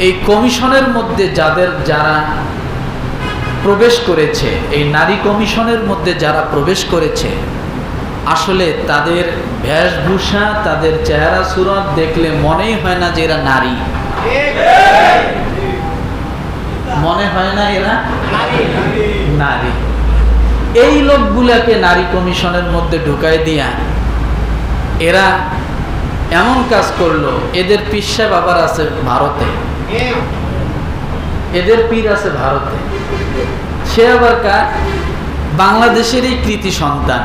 এই কমিশনের মধ্যে যারা প্রবেশ করেছে, এই নারী কমিশনের মধ্যে যারা প্রবেশ করেছে, আসলে তাদের বেশভূষা, তাদের চেহারা সুরত দেখলে মনেই হয় না যে এরা নারী, মনে হয় না এরা নারী। এই লোকগুলাকে নারী কমিশনের মধ্যে ঢুকাই দিয়া এরা এমন কাজ করলো, এদের পিসা বাবার আছে ভারতে, এদের পীর আছে ভারতে, সে আবার কার? বাংলাদেশেরই কৃতি সন্তান,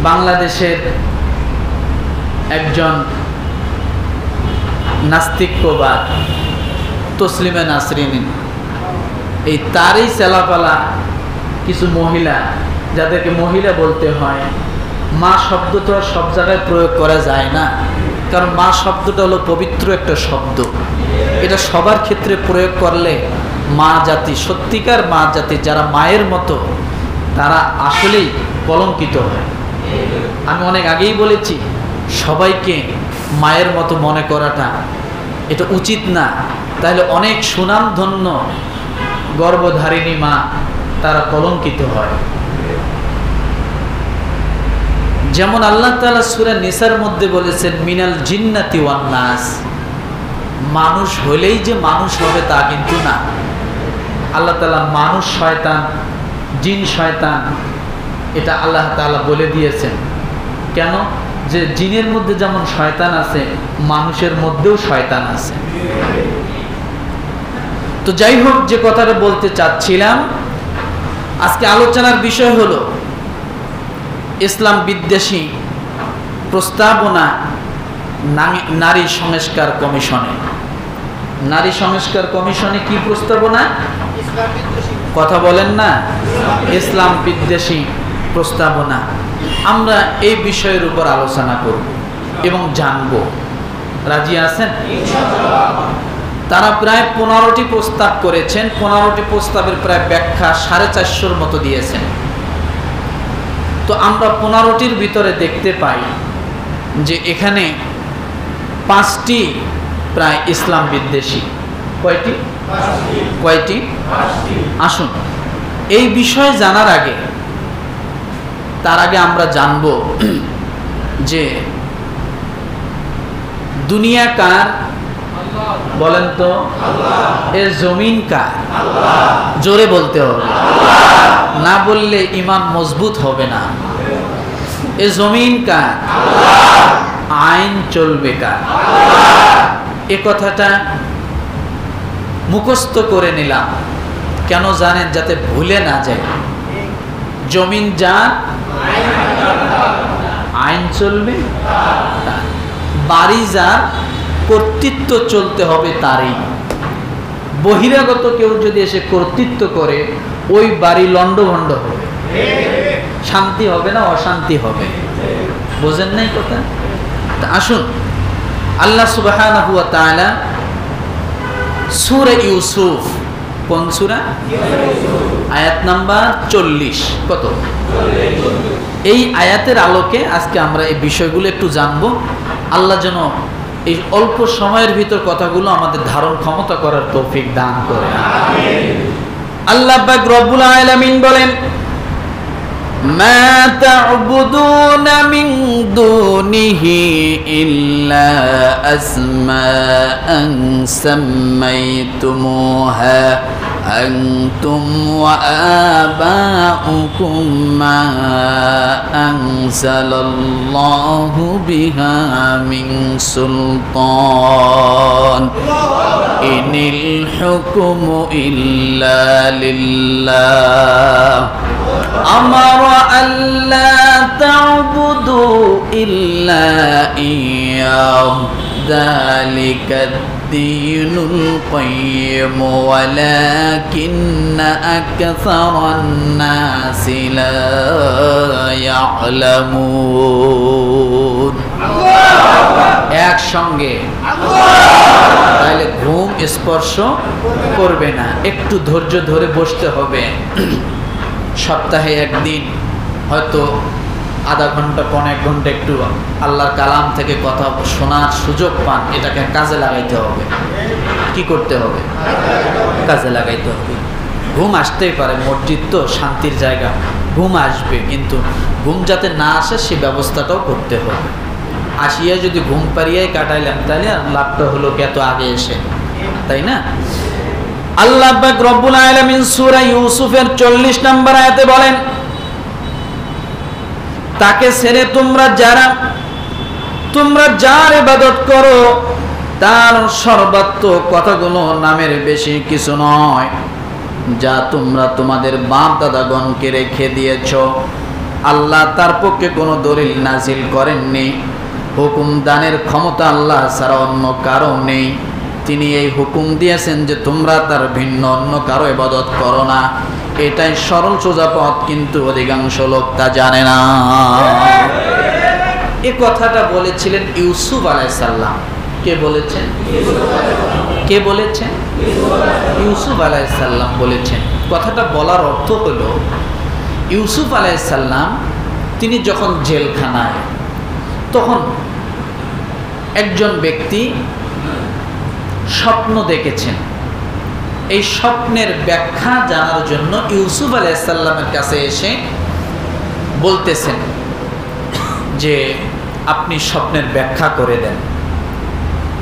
বাংলাদেশের একজন নাস্তিকবাদ তসলিমা নাসরিন, এই তারই চেলাপালা কিছু মহিলা, যাদেরকে মহিলা বলতে হয়। মা শব্দ তো আর সব জায়গায় প্রয়োগ করা যায় না, কারণ মা শব্দটা হলো পবিত্র একটা শব্দ, এটা সবার ক্ষেত্রে প্রয়োগ করলে মা জাতি, সত্যিকার মা জাতি যারা মায়ের মতো, তারা আসলেই কলঙ্কিত হয়। আমি অনেক আগেই বলেছি, সবাইকে মায়ের মতো মনে করাটা এটা উচিত না, তাহলে অনেক সুনামধন্য গর্ভধারিণী মা তারা কলঙ্কিত হয়। যেমন আল্লাহ তাআলা সূরা নিসার মধ্যে বলেছেন, মিনাল জিন্নাতি ওয়ান নাস, মানুষ হলেই যে মানুষ হবে তা কিন্তু না। আল্লাহ তাআলা মানুষ শয়তান, জিন শয়তান, এটা আল্লাহ তাআলা বলে দিয়েছেন। কেন? যে জিনের মধ্যে যেমন শয়তান আছে, মানুষের মধ্যেও শয়তান আছে। তো যাই হোক, যে কথাটা বলতে চাচ্ছিলাম, আজকে আলোচনার বিষয় হলো ইসলাম বিদ্বেষী প্রস্তাবনা নারী সংস্কার কমিশনে। নারী সংস্কার কমিশনে কি প্রস্তাবনা? কথা বলেন না, ইসলাম বিদ্বেষী প্রস্তাবনা। আমরা এই বিষয়ের উপর আলোচনা করব এবং জানব। রাজি আছেন? তারা প্রায় 15টি প্রস্তাব করেছেন, 15টি প্রস্তাবের প্রায় ব্যাখ্যা 450-র মতো দিয়েছেন। তো আমরা 15টির ভিতরে দেখতে পাই যে এখানে 5টি প্রায় ইসলাম বিদ্বেষী। কয়টি? কয়টি? আসুন, এই বিষয় জানার আগে, তার আগে আমরা জানব যে দুনিয়া কার? বলেন তো, এর জমিন কার? জোরে বলতে হবে, না বললে ঈমান মজবুত হবে না। এ জমিন কার? আইন চলবে কার? এ কথাটা মুখস্থ করে নিলাম, কেন জানেন? যাতে ভুলে না যায়। জমিন যার, আইন চলবে তার। বাড়ি যার, কর্তৃত্ব চলতে হবে তারই। বহিরাগত কেউ যদি এসে কর্তৃত্ব করে, ওই বাড়ি লন্ডভন্ড হবে, শান্তি হবে না, অশান্তি হবে। বোঝেন নাই কথা? আসুন, আল্লাহ সুবহানাহু ওয়া তাআলা সূরা ইউসুফ, কোন সূরা? আয়াত নাম্বার 40। কত? এই আয়াতের আলোকে আজকে আমরা এই বিষয়গুলো একটু জানবো। আল্লাহ যেন এই অল্প সময়ের ভিতর কথাগুলো আমাদের ধারণ ক্ষমতা করার তৌফিক দান করে। আল্লাহ পাক রব্বুল আলামিন বলেন, মা তা'বুদুনা মিন দুনিহি ইল্লা আসমাআন সাম্মাইতুমুহা أنتم وآباؤكم ما أنزل الله بها من سلطان إن الحكم إلا لله أمر ألا تعبدوا إلا إياه ذلك الدين القيم ولكن أكثر الناس لا يعلمون। এক সঙ্গে তাহলে ঘুম স্পর্শ করবে না, একটু ধৈর্য ধরে বসতে হবে। সপ্তাহে একদিন হয়তো আধা ঘন্টা 1 ঘন্টা একটু আল্লাহর কালাম থেকে কথা শোনার সুযোগ পান, এটাকে কাজে লাগাইতে হবে। কি করতে হবে? কাজে লাগাইতে হবে। ঘুম আসতেই পারে, মসজিদ তো শান্তির জায়গা, ঘুম আসবে, কিন্তু ঘুম যাতে না আসে সে ব্যবস্থাটাও করতে হবে। আসিয়া যদি ঘুম পারিয়াই কাটাইলাম তাহলে আর লাভটা হলো কি এত আগে এসে, তাই না? আল্লাহ পাক রব্বুল আলামিন সূরা ইউসুফের 40 নম্বর আয়াতে বলেন, তাকে ছেড়ে তোমরা যার ইবাদত করো তার সর্বাত্মক কথাগুলো নামের বেশি কিছু নয়, যা তোমরা তোমাদের বাপ দাদাগণকে রেখে দিয়েছ। আল্লাহ তার পক্ষে কোনো দলিল নাজিল করেননি। হুকুম দানের ক্ষমতা আল্লাহ ছাড়া অন্য কারো নেই। তিনি এই হুকুম দিয়েছেন যে তোমরা তার ভিন্ন অন্য কারো ইবাদত করো না। এটাই সরল সোজা পথ, কিন্তু অধিকাংশ লোক তা জানে না। এই কথাটা বলেছিলেন ইউসুফ আলাইহিস সালাম। কে বলেছেন? কে বলেছেন? ইউসুফ আলাইহিস সালাম বলেছেন। কথাটা বলার অর্থ হলো, ইউসুফ আলাইহিস সালাম তিনি যখন জেলখানায়, তখন একজন ব্যক্তি স্বপ্ন দেখেছেন। এই স্বপ্নের ব্যাখ্যা জানার জন্য ইউসুফ আলাইহিস সালামের কাছে এসে বলতেছেন যে আপনি স্বপ্নের ব্যাখ্যা করে দেন।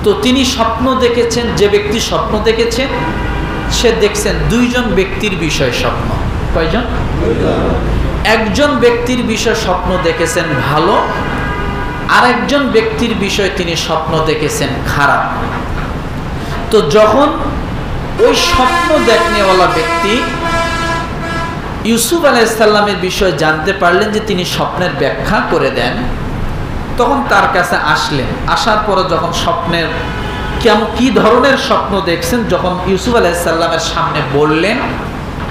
তো তিনি স্বপ্ন দেখেছেন, যে ব্যক্তি স্বপ্ন দেখেছেন সে দেখছেন 2 জন ব্যক্তির বিষয় স্বপ্ন। কয়জন? একজন ব্যক্তির বিষয় স্বপ্ন দেখেছেন ভালো, আর একজন ব্যক্তির বিষয় তিনি স্বপ্ন দেখেছেন খারাপ। তো যখন ওই স্বপ্ন দেখনেওয়ালা ব্যক্তি ইউসুফ আলাইহিস সালামের বিষয় জানতে পারলেন যে তিনি স্বপ্নের ব্যাখ্যা করে দেন, তখন তার কাছে আসলেন। আসার পরে যখন স্বপ্নের কি ধরনের স্বপ্ন দেখছেন যখন ইউসুফ আলাইহিস সালামের সামনে বললেন,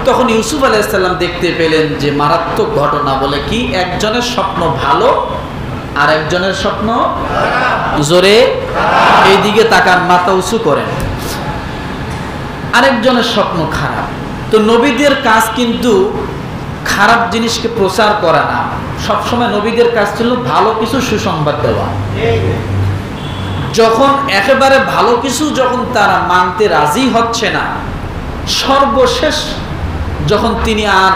তখন ইউসুফ আলাইহিস সালাম দেখতে পেলেন যে মারাত্মক ঘটনা। বলে কি? একজনের স্বপ্ন ভালো আর একজনের স্বপ্ন জোরে, এইদিকে তাকান, মাথা উঁচু করেন, আরেকজনের স্বপ্ন খারাপ। তো নবীদের কাজ কিন্তু খারাপ জিনিসকে প্রচার করা না, সবসময় নবীদের কাজ ছিল ভালো কিছু সুসংবাদ দেওয়া। যখন একেবারে ভালো কিছু যখন তারা মানতে রাজি হচ্ছে না, সর্বশেষ যখন তিনি আর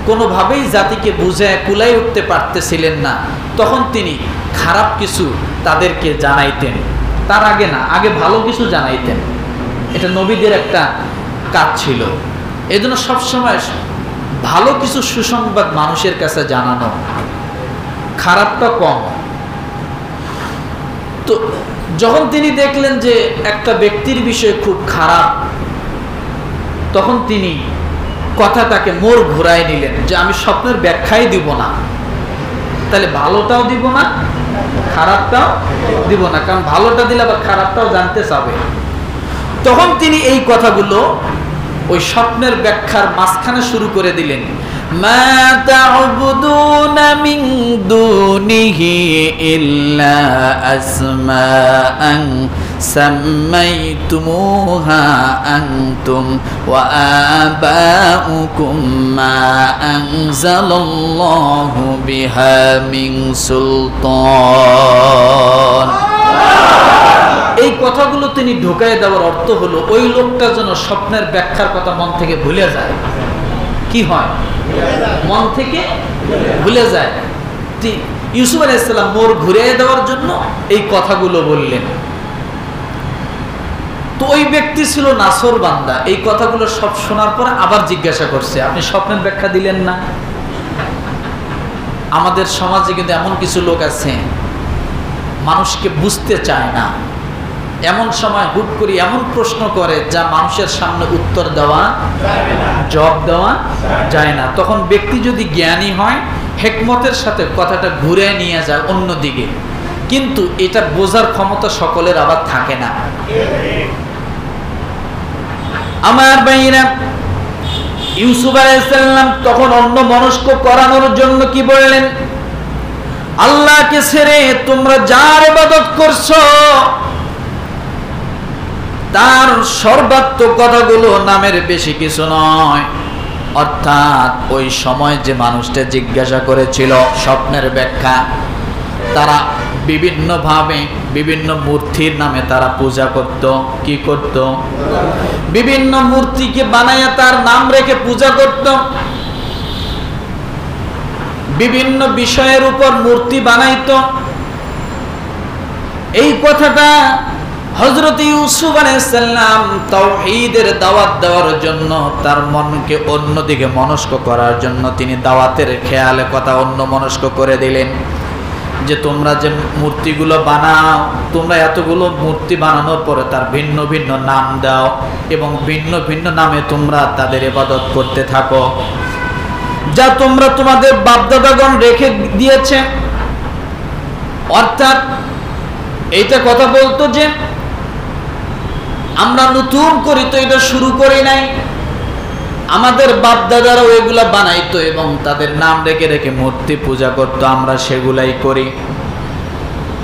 কোনোভাবেই জাতিকে বুঝায় কুলাই উঠতে পারতেছিলেন না, তখন তিনি খারাপ কিছু তাদেরকে জানাইতেন। তার আগে না, আগে ভালো কিছু জানাইতেন। এটা নবীদের একটা কাজ ছিল। এই জন্য সবসময় ভালো কিছু সুসংবাদ মানুষের কাছে জানানো, খারাপটা কম। তো যখন তিনি দেখলেন যে একটা ব্যক্তির বিষয় খুব খারাপ, তখন তিনি কথাটাকে মোড় ঘুরায় নিলেন যে আমি স্বপ্নের ব্যাখ্যাই দিব না, তাহলে ভালোটাও দিব না খারাপটাও দিব না, কারণ ভালোটা দিলে আবার খারাপটাও জানতে চাবে। তখন তিনি এই কথাগুলো ওই স্বপ্নের ব্যাখ্যার মাঝখানে শুরু করে দিলেন। মা তা'বুদুনা মিন দুনিহি ইল্লা আসমাআন সাম্মাইতুমুহা আনতুম ওয়া আবাউকুম মা আনজালাল্লাহু বিহা মিন সুলতান। এই কথাগুলো তিনি ঢোকায় দেওয়ার অর্থ হলো ওই লোকটা যেন স্বপ্নের ব্যাখ্যার কথা মন থেকে ভুলে যায়। কি হয়? মন থেকে ভুলে যায়। ইউসুফ আলাইহিস সালাম মোড় ঘুরিয়ে দেওয়ার জন্য এই কথাগুলো বললেন। তো ওই ব্যক্তি ছিল নাসর বান্দা। এই কথাগুলো সব শোনার পর আবার জিজ্ঞাসা করছে, আপনি স্বপ্নের ব্যাখ্যা দিলেন না? আমাদের সমাজে কিন্তু এমন কিছু লোক আছে মানুষকে বুঝতে চায় না, এমন সময় হুট করে এমন প্রশ্ন করে যা মানুষের সামনে উত্তর দেওয়া জবাব দেওয়া যায় না। তখন ব্যক্তি যদি জ্ঞানী হয়, হিকমতের সাথে কথাটা ঘুরে নিয়ে যায় অন্যদিকে, কিন্তু এটা বোঝার ক্ষমতা সকলের আবার থাকে না। আমার ভাইরা, ইউসুফ আলাইহিস সালাম তখন অন্য মনস্ক করানোর জন্য কি বললেন? আল্লাহকে ছেড়ে তোমরা যার ইবাদত করছো তার সর্বাত্মক কথাগুলো নামের বেশি কিছু নয়, অর্থাৎ ওই সময় যে মানুষটা জিজ্ঞাসা করেছিল স্বপ্নের ব্যাখ্যা, তারা বিভিন্নভাবে বিভিন্ন মূর্তির নামে তারা পূজা করত। কি করত? বিভিন্ন মূর্তিকে বানাইয়া তার নাম রেখে পূজা করত। বিভিন্ন বিষয়ের উপর মূর্তি বানাইতো। এই কথাটা হযরত ইউসুফ আলাইহিস সালাম তাওহীদের দাওয়াত দেওয়ার জন্য, তার মনকে অন্যদিকে মনস্ক করার জন্য তিনি দাওয়াতের খেয়ালে কথা অন্য মনস্ক করে দিলেন যে তোমরা যে মূর্তিগুলো বানাও, তোমরা এতগুলো মূর্তি বানানোর পরে তার ভিন্ন ভিন্ন নাম দাও এবং ভিন্ন ভিন্ন নামে তোমরা তাদের ইবাদত করতে থাকো, যা তোমরা তোমাদের বাপদাদাগণ রেখে দিয়েছে। অর্থাৎ এইটা কথা বলতো যে আমরা নতুন করি তো এটা শুরু করি নাই, আমাদের বাপদাদারাও এগুলা বানাইতো এবং তাদের নাম রেখে রেখে মূর্তি পূজা করতো, আমরা সেগুলাই করি।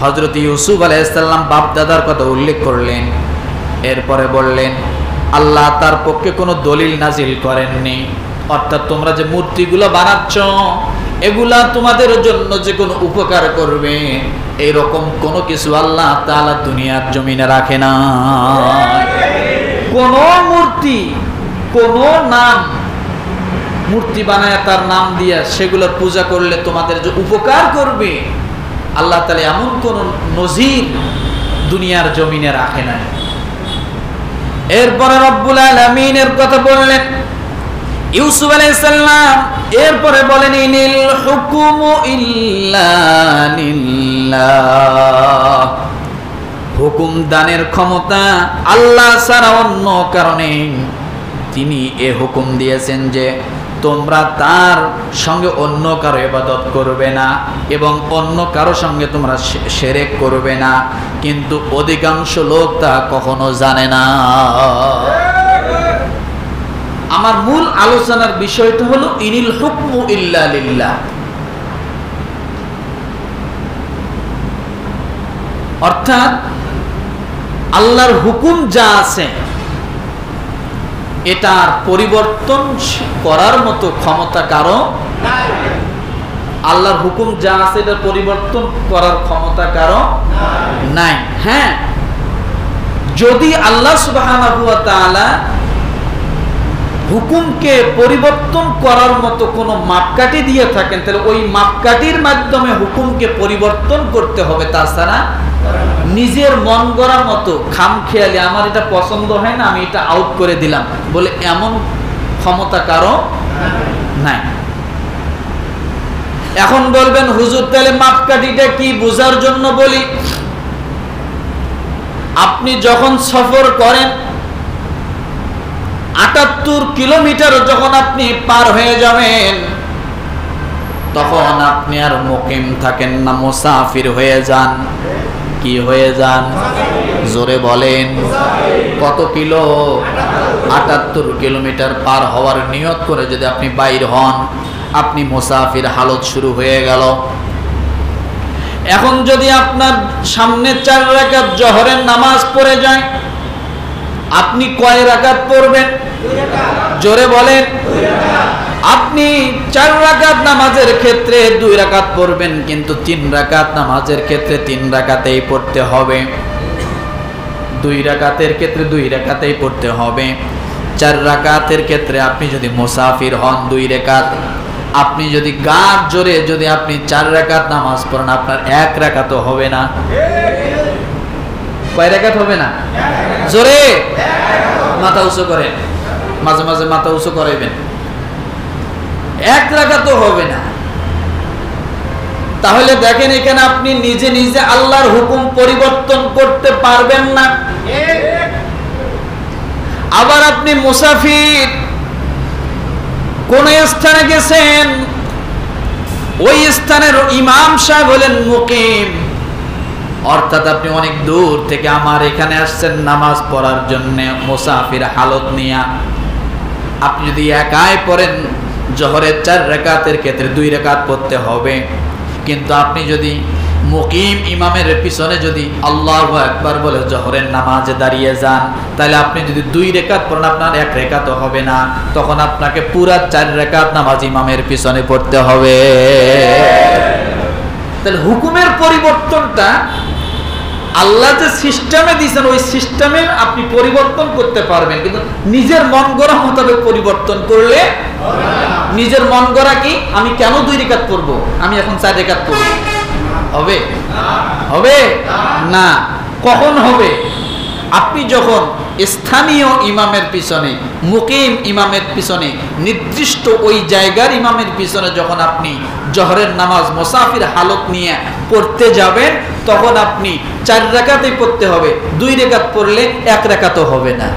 হযরত ইউসুফ আলাইহিস সালাম বাপদাদার কথা উল্লেখ করলেন, এরপরে বললেন আল্লাহ তার পক্ষে কোনো দলিল নাজিল করেননি। অর্থাৎ তোমরা যে মূর্তিগুলো বানাচ্ছ এগুলা তোমাদের জন্য যে কোনো উপকার করবে এইরকম কোনো কিছু আল্লাহ তাআলা দুনিয়ার জমিনে রাখে না। কোন মূর্তি, কোন নাম মূর্তি বানায় তার নাম দিয়া সেগুলো পূজা করলে তোমাদের যে উপকার করবে আল্লাহ তাআলা এমন কোন নজির দুনিয়ার জমিনে রাখে না। এরপরে রব্বুল আলামিনের কথা বললেন ইউসুফ আলাইহিস সালাম, এরপরে বলেন ইনিল হুকুমু ইল্লা লিল্লাহ, হুকুম দানের ক্ষমতা আল্লাহ ছাড়া অন্য কারণে তিনি এ হুকুম দিয়েছেন যে তোমরা তার সঙ্গে অন্য কারো ইবাদত করবে না এবং অন্য কারো সঙ্গে তোমরা শিরক করবে না, কিন্তু অধিকাংশ লোক তা কখনো জানে না। আমার মূল আলোচনার বিষয়টা হলো ইনিল হুকমু ইল্লা লিল্লাহ, অর্থাৎ আল্লাহর হুকুম যা আছে এটার পরিবর্তন করার মতো ক্ষমতা কারো নাই। আল্লাহর হুকুম যা আছে এটার পরিবর্তন করার ক্ষমতা কারো নাই। হ্যাঁ, যদি আল্লাহ সুবহানাহু ওয়া তাআলা হুকুমকে পরিবর্তন করার মতো কোনো মাপকাঠি দিয়ে থাকেন তাহলে ওই মাপকাঠির মাধ্যমে হুকুমকে পরিবর্তন করতে হবে, তাছাড়া নিজের মন গড়া মতো খামখেয়ালি আমার এটা পছন্দ হয় না আমি এটা আউট করে দিলাম বলে এমন ক্ষমতা কারো নাই। এখন বলবেন হুজুর তাহলে মাপকাঠিটা কি বোঝার জন্য বলি, আপনি যখন সফর করেন ৭৮ কিলোমিটার যখন আপনি পার হয়ে যাবেন তখন আপনি আর মুকিম থাকেন না, মুসাফির হয়ে যান। কি হয়ে যান? জোরে বলেন। কত কিলো? ৭৮ কিলোমিটার পার হওয়ার নিয়ত করে যদি আপনি বাইর হন আপনি মুসাফির হালত শুরু হয়ে গেল। এখন যদি আপনার সামনে ৪ রাকাত জোহরের নামাজ পড়ে যায় আপনি কয় রাকাত পড়বেন? জোরে বলেন। আপনি ৪ রাকাত নামাজের ক্ষেত্রে ২ রাকাত পড়বেন, কিন্তু ৩ রাকাত নামাজের ক্ষেত্রে ৩ রাকাতেই পড়তে হবে, ২ রাকাতের ক্ষেত্রে ২ রাকাতেই পড়তে হবে। ৪ রাকাতের ক্ষেত্রে আপনি যদি মুসাফির হন ২ রাকাত, আপনি যদি গাঢ় জোরে যদি আপনি ৪ রাকাত নামাজ পড়েন আপনার ১ রাকাতও হবে না। কয় রাকাত হবে না? জোরে মাথা উঁচু করেন, মাঝে মাঝে মাথা উঁচু করাইবেন। ১ রাকাতও হবে না। তাহলে দেখেন এখানে আপনি নিজে নিজে আল্লাহর হুকুম পরিবর্তন করতে পারবেন না। আবার আপনি মুসাফির কোন স্থানে গেছেন, ওই স্থানের ইমাম সাহেব হলেন মুকিম, অর্থাৎ আপনি অনেক দূর থেকে আমার এখানে আসছেন নামাজ পড়ার জন্য মুসাফির হালত নিয়া। আপনি যদি একাই পড়েন জোহরের ৪ রাকাতের ক্ষেত্রে ২ রাকাত পড়তে হবে, কিন্তু আপনি যদি মুকিম ইমামের পিছনে যদি আল্লাহু আকবার বলে জোহরের নামাজে দাঁড়িয়ে যান, তাহলে আপনি যদি 2 রাকাত পড়েন আপনার 1 রাকাতও হবে না, তখন আপনাকে পুরা 4 রাকাত নামাজ ইমামের পিছনে পড়তে হবে। তাহলে হুকুমের পরিবর্তনটা আল্লাহ যে সিস্টেমে দিয়েছেন ওই সিস্টেমে আপনি পরিবর্তন করতে পারবেন, কিন্তু নিজের মন গড়া মোতাবেক পরিবর্তন করলে নিজের মন গড়া কি আমি কেন 2 রাকাত পড়বো, আমি এখন 4 রাকাত পড়ব, হবে? হবে না। কখন হবে? আপনি যখন স্থানীয় ইমামের পিছনে, মুকিম ইমামের পিছনে, নির্দিষ্ট ওই জায়গার ইমামের পিছনে যখন আপনি জোহরের নামাজ মুসাফির হালত নিয়ে পড়তে যাবেন, তখন আপনি 4 রাকাতই পড়তে হবে। 2 রাকাত পড়লে 1 রাকাতও হবে না।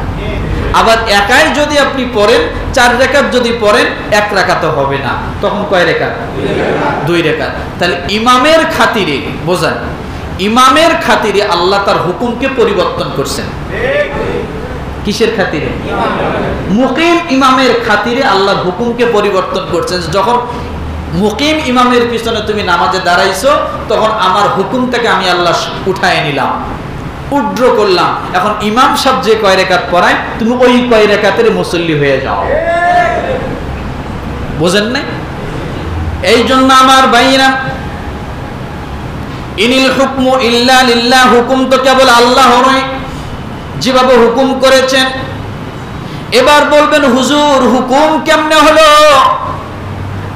আবার একাই যদি আপনি পড়েন, 4 রাকাত যদি পড়েন 1 রাকাতও হবে না। তখন কয় রাকাত? 2 রাকাত। তাহলে ইমামের খাতিরে, বোঝেন, ইমামের খাতিরে আল্লাহ তার হুকুমকে পরিবর্তন করছেন। কিসের খাতিরে? মুকিম ইমামের খাতিরে আল্লাহর হুকুমকে পরিবর্তন করছেন। যখন মুকিম ইমামের পিছনে তুমি নামাজে দাঁড়াইছো, তখন আমার হুকুমটাকে আমি আল্লাহ উঠায় নিলাম, উড্র করলাম। এখন ইমাম সাহেব যে কয় রাকাত পড়ায়, তুমি ওই কয় রাকাতের মুসল্লি হয়ে যাও। বুঝেন নাই? এই জন্য আমার ভাইরা, ইনিল হুকমু ইল্লা লিল্লাহ, হুকুম তো কেবল আল্লাহরই, যেভাবে হুকুম করেছেন। এবার বলবেন হুজুর হুকুম কেমনে হলো?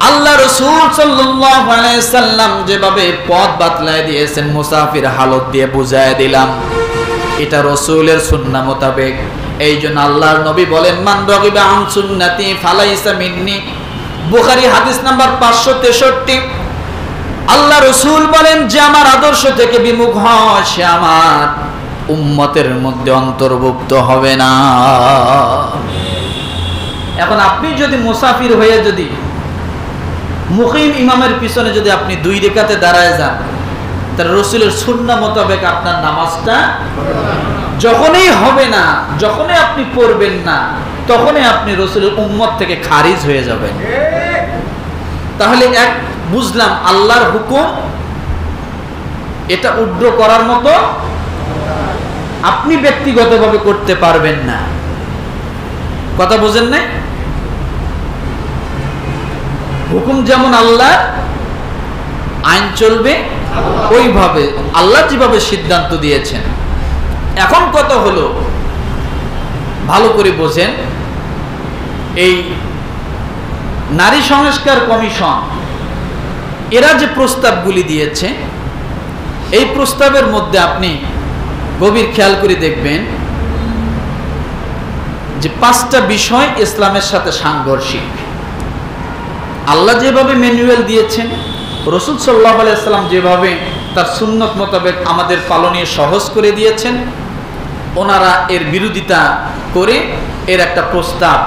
আল্লাহ রাসূল সাল্লাল্লাহু আলাইহি সাল্লাম যেভাবে পথ বাতলায় দিয়েছেন, মুসাফির হালত দিয়ে বুঝায় দিলাম, এটা রাসূলের সুন্নাহ মোতাবেক। এই জন্য আল্লাহর নবী বলেন, মান রাগিবা আন সুন্নতি ফালাইসা মিন্নি, বুখারী হাদিস নাম্বার 563। আল্লাহ রাসূল বলেন, যে আমার আদর্শ থেকে বিমুখ হয় সে আমার উম্মতের মধ্যে অন্তর্ভুক্ত হবে না। এখন আপনি যদি মুসাফির হয়ে যদি মুকিম ইমামের পিছনে যদি আপনি 2 রাকাতে দাঁড়ায় যান, তাহলে রাসূলের সুন্নাহ মোতাবেক আপনার নামাজটা যখনই হবে না, যখনই আপনি পড়বেন না, তখনই আপনি রাসূলের উম্মত থেকে খারিজ হয়ে যাবেন। তাহলে এক বুঝলাম আল্লাহর হুকুম এটা উড্র করার মতো আপনি ব্যক্তিগতভাবে করতে পারবেন না। কথা বুঝেন নাই? হুকুম যেমন আল্লাহ, আইন চলবে ওইভাবে আল্লাহ যেভাবে সিদ্ধান্ত দিয়েছেন। এখন কথা হলো, ভালো করে বোঝেন, এই নারী সংস্কার কমিশন এরা যে প্রস্তাবগুলি দিয়েছে, এই প্রস্তাবের মধ্যে আপনি গভীর খেয়াল করে দেখবেন যে 5টা বিষয় ইসলামের সাথে সাংঘর্ষিক। আল্লাহ যেভাবে ম্যানুয়াল দিয়েছেন, রাসূল সাল্লাল্লাহু আলাইহি সাল্লাম যেভাবে তার সুন্নত মোতাবেক আমাদের পালনে সহজ করে দিয়েছেন, ওনারা এর বিরোধিতা করে এর একটা প্রস্তাব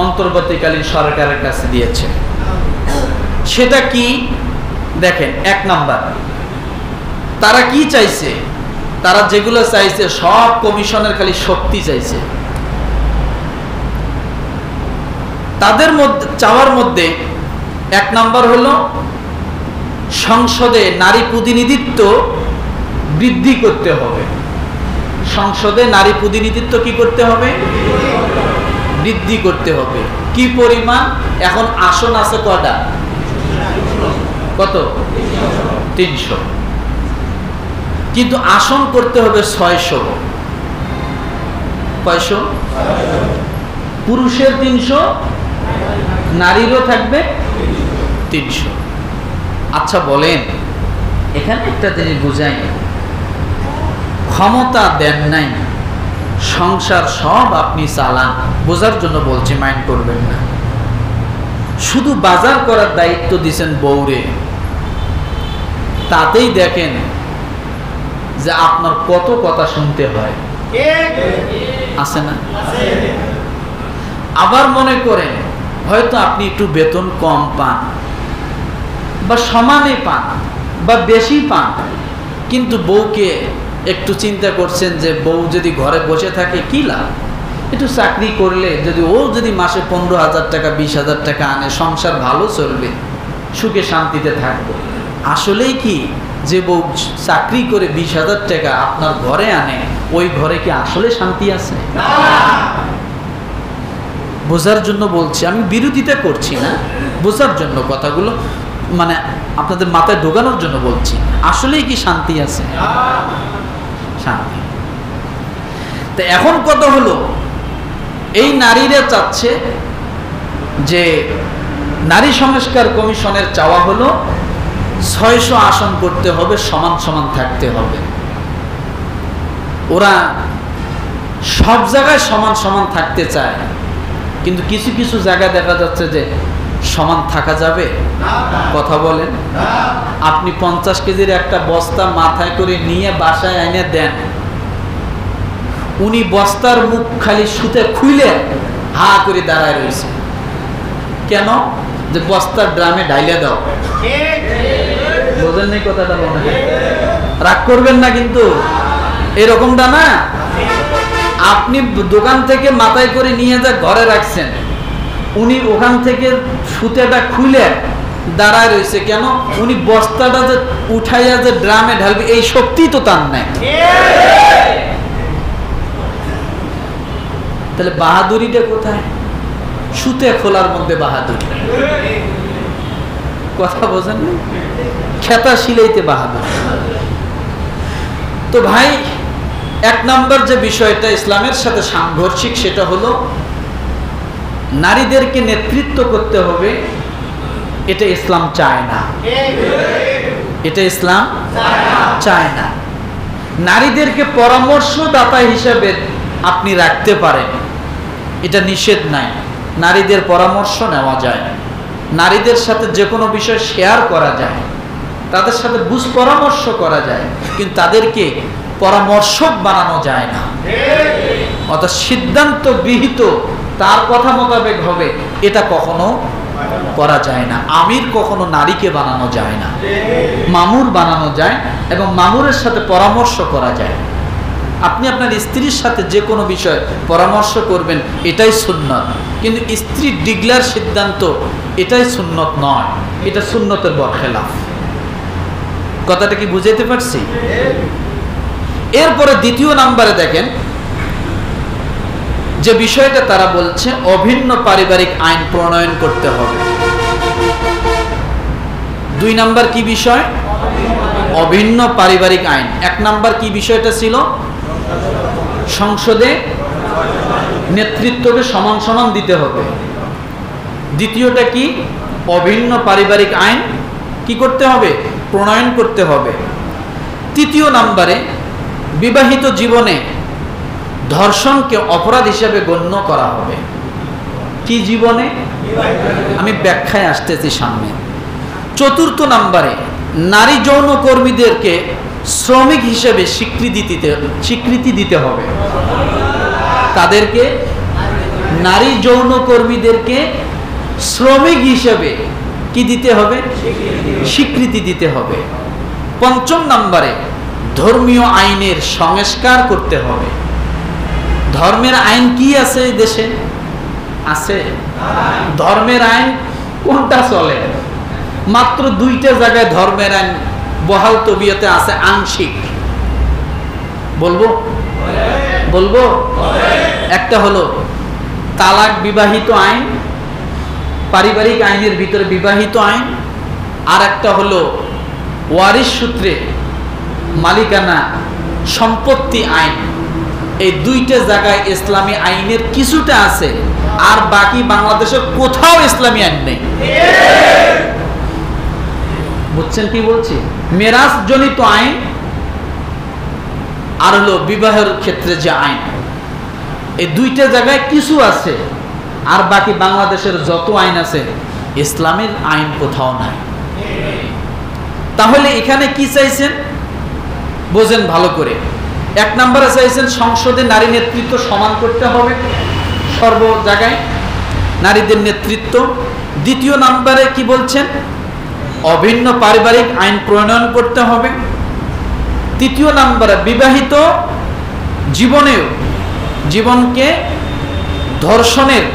অন্তর্বর্তীকালীন সরকারের কাছে দিয়েছে। সেটা কি দেখেন, 1 নাম্বার, তারা কি চাইছে? তারা যেগুলো চাইছে সব কমিশনের খালি শক্তি চাইছে। তাদের মধ্যে চাওয়ার মধ্যে 1 নাম্বার হলো সংসদে নারী প্রতিনিধিত্ব বৃদ্ধি করতে হবে। সংসদে নারী প্রতিনিধিত্ব কি করতে হবে? বৃদ্ধি করতে হবে। কি পরিমাণ? এখন আসন আছে কয়টা? কত? 300। কিন্তু আসন করতে হবে 600। কয়শো? পুরুষের 300, নারীরও থাকবে 300। আচ্ছা বলেন, এখানে একটা জিনিস বুঝাই, ক্ষমতা দেন নাই, সংসার সব আপনি চালান, বোঝার জন্য বলছি, মাইন্ড করবেন না। শুধু বাজার করার দায়িত্ব দিয়েছেন বউরে, তাতেই দেখেন যে আপনার কত কথা শুনতে হয়, আছে না? আবার মনে করেন হয়তো আপনি একটু বেতন কম পান বা সমানে পান বা বেশি পান, কিন্তু বউকে একটু চিন্তা করছেন যে বউ যদি ঘরে বসে থাকে কি লাভ, একটু চাকরি করলে যদি ও যদি মাসে 15,000 টাকা 20,000 টাকা আনে, সংসার ভালো চলবে, সুখে শান্তিতে থাকবে। আসলেই কি যে বউ চাকরি করে 20,000 টাকা আপনার ঘরে আনে, ওই ঘরে কি আসলে শান্তি আছে? বোঝার জন্য বলছি, আমি বিরোধিতা করছি না, বোঝার জন্য কথাগুলো মানে আপনাদের মাথায় ঢোকানোর জন্য বলছি। আসলেই কি শান্তি আছে? শান্তি। তো এখন কথা হলো, এই নারীরা চাচ্ছে যে নারী সংস্কার কমিশনের চাওয়া হলো 600 আসন করতে হবে, সমান সমান থাকতে হবে। ওরা সব জায়গায় সমান সমান থাকতে চায়, কিন্তু কিছু কিছু জায়গায় দেখা যাচ্ছে যে সমান থাকা যাবে। কথা বলেন, আপনি 50 কেজির একটা বস্তা মাথায় করে নিয়ে বাসায় এনে দেন, উনি বস্তার মুখ খালি সুতে খুলে হা করে দাঁড়ায় রয়েছে। কেন? যে বস্তার ড্রামে ঢাইলে দাও। বোঝেন নাই কথাটা? মনে হয় রাগ করবেন না, কিন্তু এরকমটা না। আপনি দোকান থেকে মাথায় করে নিয়ে যা ঘরে রাখছেন, উনি ওখান থেকে সুতেটা খুলে দাঁড়ায় রয়েছে। কেন? উনি বস্তাটা যে উঠাইয়া যে ড্রামে ঢালবে এই শক্তি তো তার নাই। তাহলে বাহাদুরিটা কোথায়? সুতে খোলার মধ্যে বাহাদুরি। কথা বোঝেন না? খেতা শিলাইতে বাহাদুরি। তো ভাই, 1 নম্বর যে বিষয়টা ইসলামের সাথে সাংঘর্ষিক, সেটা হলো নারীদেরকে নেতৃত্ব করতে হবে। এটা ইসলাম চায় না। এটা ইসলাম চায় না। নারীদেরকে পরামর্শদাতা হিসেবে আপনি রাখতে পারেন, এটা নিষেধ নাই। নারীদের পরামর্শ নেওয়া যায়, নারীদের সাথে যে কোনো বিষয় শেয়ার করা যায়, তাদের সাথে বুঝ পরামর্শ করা যায়, কিন্তু তাদেরকে পরামর্শক বানানো যায় না। অর্থাৎ সিদ্ধান্ত গৃহীত তার কথা মোতাবেক হবে, এটা কখনো করা যায় না। আমির কখনো নারীকে বানানো যায় না, মামুর বানানো যায় এবং মামুরের সাথে পরামর্শ করা যায়। আপনি আপনার স্ত্রীর সাথে যে কোনো বিষয় পরামর্শ করবেন, এটাই সুন্নত। কিন্তু স্ত্রীর ডিগলার সিদ্ধান্ত এটাই সুন্নত নয়, এটা সুন্নতের বরখেলাফ। কথাটা কি বুঝাইতে পারছি? এরপরে 2 নম্বরে দেখেন যে বিষয়টা তারা বলছে, অভিন্ন পারিবারিক আইন প্রণয়ন করতে হবে। 2 নম্বর কি বিষয়? অভিন্ন পারিবারিক আইন। 1 নম্বর কি বিষয়টা ছিল? সংসদে নেতৃত্বকে সমান সমান দিতে হবে। দ্বিতীয়টা কি? অভিন্ন পারিবারিক আইন কি করতে হবে? প্রণয়ন করতে হবে। 3 নম্বরে বিবাহিত জীবনে ধর্ষণকে অপরাধ হিসেবে গণ্য করা হবে। কি জীবনে? আমি ব্যাখ্যায় আসতেছি সামনে। 4 নম্বরে নারী যৌন কর্মীদেরকে শ্রমিক হিসেবে স্বীকৃতি দিতে হবে। তাদেরকে, নারী যৌন কর্মীদেরকে শ্রমিক হিসেবে কি দিতে হবে? স্বীকৃতি দিতে হবে। 5 নম্বরে ধর্মীয় আইনের সংস্কার করতে হবে। ধর্মের আইন কি আছে এই দেশে? আছে? ধর্মের আইন কোনটা চলে? মাত্র 2টা জায়গায় ধর্মের আইন বহাল তবিয়তে আছে, আংশিক। বলবো একটা হলো তালাক বিবাহিত আইন, পারিবারিক আইনের ভিতরে বিবাহিত আইন, আর একটা হলো ওয়ারিশ সূত্রে মালিকানা সম্পত্তি আইন। এই 2টা জায়গায় ইসলামী আইনের কিছুটা আছে, আর বাকি বাংলাদেশের কোথাও ইসলামী আইন নেই। বুঝছেন কি বলছি? মেরাজ জনিত আইন আর হলো বিবাহের ক্ষেত্রে যে আইন, এই 2টা জায়গায় কিছু আছে, আর বাকি বাংলাদেশের যত আইন আছে ইসলামের আইন কোথাও নাই। তাহলে এখানে কি চাইছেন বোঝেন ভালো করে। 1 নম্বরে চাইছেন সংসদে নারী নেতৃত্ব সমান করতে হবে, সর্ব জায়গায় নারীদের নেতৃত্ব। 2 নম্বরে কি বলছেন? অভিন্ন পারিবারিক আইন প্রণয়ন করতে হবে। 3 নম্বরে বিবাহিত জীবনকে ধর্ষণের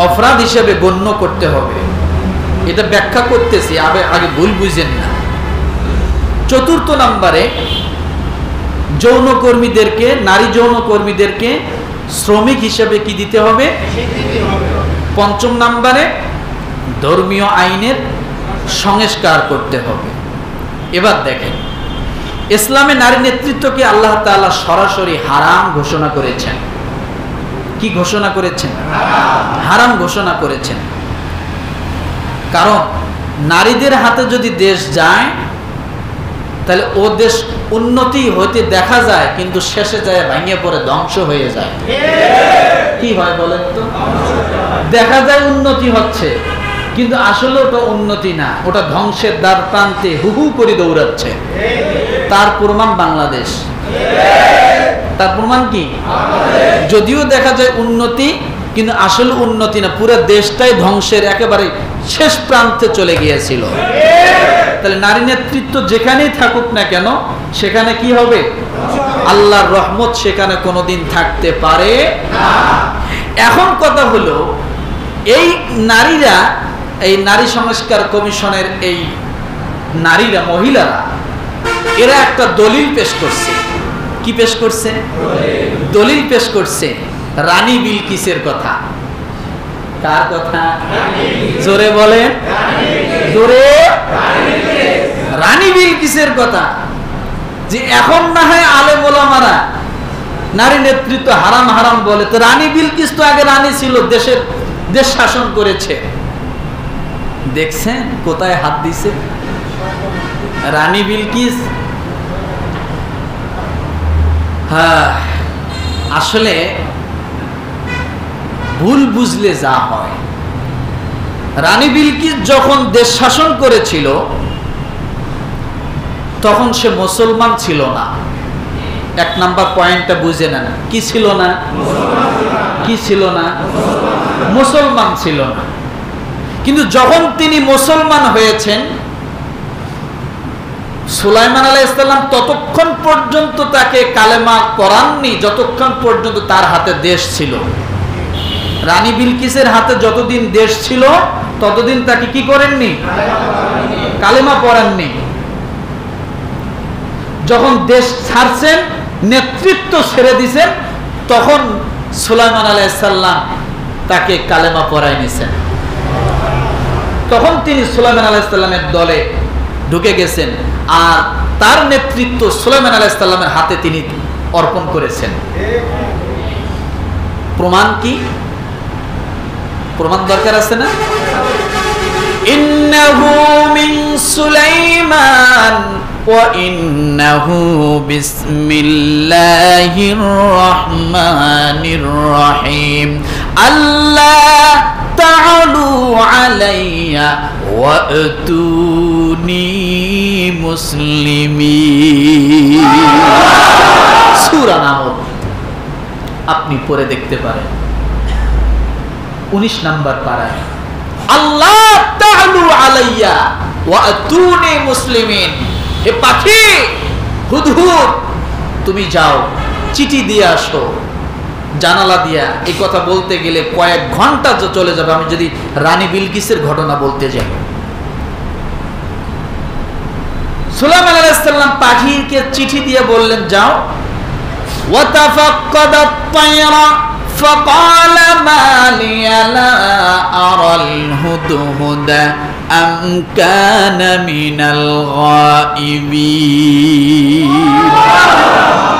অপরাধ হিসেবে গণ্য করতে হবে। এটা ব্যাখ্যা করতেছি, আগে ভুল বুঝেন না। চতুর্থ নম্বরে যৌনকর্মীদেরকে, নারী যৌনকর্মীদেরকে শ্রমিক হিসেবে কি দিতে হবে? পঞ্চম নম্বরে ধর্মীয় আইনের সংস্কার করতে হবে। এবার দেখেন, ইসলামে নারী নেতৃত্বকে আল্লাহ তাআলা সরাসরি হারাম ঘোষণা করেছেন। কি ঘোষণা করেছেন? হারাম ঘোষণা করেছেন। কারণ নারীদের হাতে যদি দেশ যায় তাহলে ও দেশ উন্নতি হইতে দেখা যায়, কিন্তু শেষে যায় ভেঙে পড়ে ধ্বংস হয়ে যায়। কি হয় বলেন তো? দেখা যায় উন্নতি হচ্ছে, কিন্তু আসলে ওটা উন্নতি না, ওটা ধ্বংসের দ্বার প্রান্তে হুহু করে দৌড়াচ্ছে। তার প্রমাণ বাংলাদেশ। তার প্রমাণ কি? যদিও দেখা যায় উন্নতি, কিন্তু আসলে উন্নতি না, পুরো দেশটাই ধ্বংসের একেবারে শেষ প্রান্তে চলে গিয়েছিল। তাহলে নারী নেতৃত্ব যেখানেই থাকুক না কেন, সেখানে কি হবে? আল্লাহর রহমত সেখানে কোনোদিন থাকতে পারে না। এখন কথা হলো, এই নারীরা, এই নারী সংস্কার কমিশনের এই নারীরা, মহিলারা, এরা একটা দলিল পেশ করছে। কি পেশ করছে? দলিল পেশ করছে রানী বিলকিসের কথা। কার কথা? জোরে বলে, জোরে। রানী বিলকিসের কথা, যে এখন না হয় আলেম ওলামারা নারী নেতৃত্ব হারাম হারাম বলে, তো রানী বিলকিস তো আগে রানী ছিল, দেশ শাসন করেছে। দেখছেন কোথায় হাত দিছে রানী বিলকিস? হ্যাঁ, আসলে ভুল বুঝলে যা হয়। রানী বিলকিস যখন দেশ শাসন করেছিল তখন সে মুসলমান ছিল না। এক নাম্বার পয়েন্টটা বুঝে নেন, কি ছিল না? কি ছিল না? মুসলমান ছিল না। কিন্তু যখন তিনি মুসলমান হয়েছেন, সুলাইমান আলাইহিস সালাম ততক্ষণ পর্যন্ত তাকে কালেমা করাননি যতক্ষণ পর্যন্ত তার হাতে দেশ ছিল। রানী বিলকিসের হাতে যতদিন দেশ ছিল ততদিন তাকে কি করেননি? কালেমা পড়াননি। যখন দেশ ছাড়ছেন, নেতৃত্ব ছেড়ে দিয়েছেন, তখন সুলাইমান আলাইহিস সালাম তাকে কালেমা পড়ায় নিছেন। তখন তিনি সুলাইমান আলাইহিস সালামের দলে ঢুকে গেছেন, আর তার নেতৃত্ব সুলাইমান আলাইহিস সালামের হাতে তিনি অর্পণ করেছেন। প্রমাণ কি? প্রমাণ দরকার আছে না? ইন্নাহু মিন সুলাইমান ওয়া ইন্নাহু বিসমিল্লাহির রহমানির রহিম। আল্লাহ তাআলু আলাইয়া ওয়া আতুনি মুসলিমিন। সূরা নামল আপনি পড়ে দেখতে পারেন, 19 নম্বর পারায়। আল্লাহ তাআলু আলাইয়া ওয়া আতুনি মুসলিমিন। হে পাখি, হুদহুদ, তুমি যাও, চিঠি দিয়ে আসো। জানালা দিয়া এই কথা বলতে গেলে কয়েক ঘন্টা চলে যাবে আমি যদি রানী বিলকিসের ঘটনা বলতে যাই। সুলাইমান আলাইহিস সালাম পাখিকে চিঠি দিয়ে বললেন, যাও। ওয়া তাফাক্কাদাত তায়রা ফাকালা মা লিয়া লা আরাল হুদহুদা আম কানা মিনাল গায়িবিন।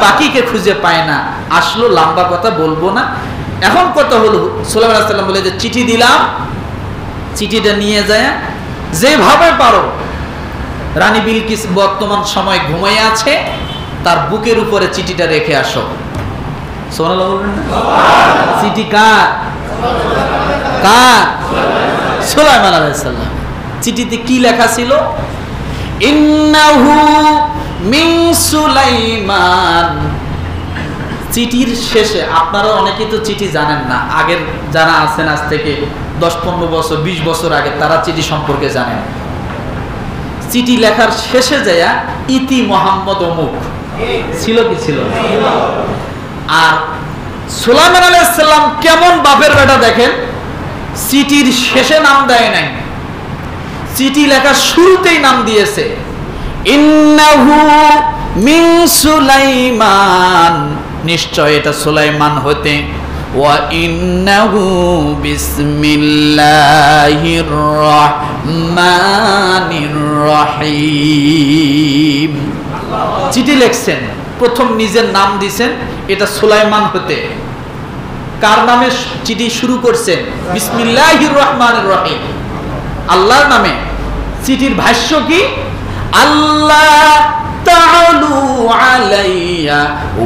পাখিকে খুঁজে পায় না, আসলো। লম্বা কথা বলবো না। এখন কথা হলো, সুলাইমান আলাইহিস সালাম বলে যে চিঠি দিলাম, চিঠিটা নিয়ে যায় যেভাবে পারো। রানী বিলকিস বর্তমান সময় ঘুমিয়ে আছে, তার বুকের উপরে চিঠিটা রেখে আসো। সুবহানাল্লাহ বলবেন না? চিঠি কার? কার? সুলাইমান আলাইহিস সালাম। চিঠিতে কি লেখা ছিল? ইন্নাহু মিন সুলাইমান। চিঠির শেষে, আপনারা অনেকেই তো চিঠি জানেন না, আগের যারা আছেন আজ থেকে 10-15 বছর 20 বছর আগে, তারা চিঠি সম্পর্কে জানেন। চিঠি লেখার শেষে যায়া ইতি মোহাম্মদ অমুক ছিল, কি ছিল? আর সুলাইমান আলাইহিস সালাম কেমন বাপের বেটা দেখেন, চিঠির শেষে নাম দেয় নাই, চিঠি লেখার শুরুতেই নাম দিয়েছে ইন্নাহু মিন সুলাইমান, নিশ্চয় এটা সুলাইমান হতে, ওয়া ইন্নাহু বিসমিল্লাহির রহমানির রহিম। চিঠি লিখছেন, প্রথম নিজের নাম দিছেন, এটা সুলাইমান হতে। কার নামে চিঠি শুরু করছেন? বিসমিল্লাহির রহমানির রহিম, আল্লাহর নামে। চিঠির ভাষ্য কি? আল্লাহ তাআলু আলাইয়া